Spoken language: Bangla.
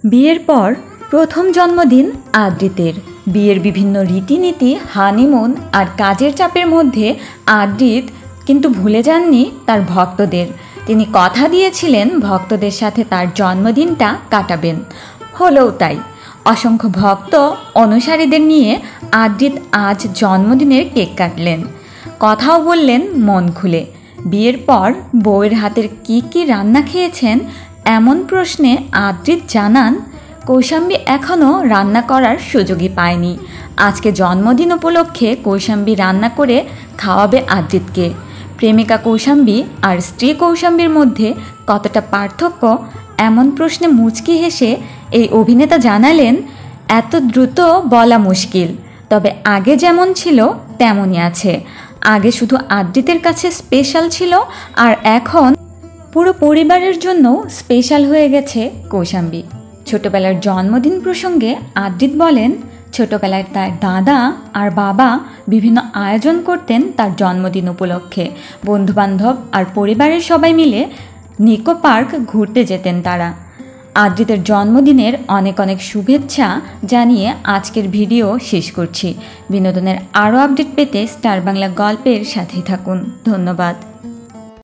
বিয়ের পর প্রথম জন্মদিন আদ্রিতের। বিয়ের বিভিন্ন রীতিনীতি, হানিমুন আর কাজের চাপের মধ্যে আদ্রিত কিন্তু ভুলে যাননি তার ভক্তদের। তিনি কথা দিয়েছিলেন ভক্তদের সাথে তার জন্মদিনটা কাটাবেন। হলোও তাই। অসংখ্য ভক্ত অনুসারীদের নিয়ে আদ্রিত আজ জন্মদিনের কেক কাটলেন। কথাও বললেন মন খুলে। বিয়ের পর বউয়ের হাতের কী রান্না খেয়েছেন এমন প্রশ্নে আদ্রিত জানান, কৌশাম্বী এখনও রান্না করার সুযোগই পায়নি। আজকে জন্মদিন উপলক্ষে কৌশাম্বী রান্না করে খাওয়াবে আদ্রিতকে। প্রেমিকা কৌশাম্বী আর স্ত্রী কৌশাম্বীর মধ্যে কতটা পার্থক্য, এমন প্রশ্নে মুচকি হেসে এই অভিনেতা জানালেন, এত দ্রুত বলা মুশকিল, তবে আগে যেমন ছিল তেমনই আছে। আগে শুধু আদ্রিতের কাছে স্পেশাল ছিল, আর এখন পুরো পরিবারের জন্য স্পেশাল হয়ে গেছে কৌশাম্বী। ছোটবেলার জন্মদিন প্রসঙ্গে আদ্রিত বলেন, ছোটবেলায় তার দাদা আর বাবা বিভিন্ন আয়োজন করতেন তার জন্মদিন উপলক্ষে। বন্ধুবান্ধব আর পরিবারের সবাই মিলে নিকো পার্ক ঘুরতে যেতেন তারা। আদ্রিতের জন্মদিনের অনেক অনেক শুভেচ্ছা জানিয়ে আজকের ভিডিও শেষ করছি। বিনোদনের আরও আপডেট পেতে স্টার বাংলা গল্পের সাথেই থাকুন। ধন্যবাদ।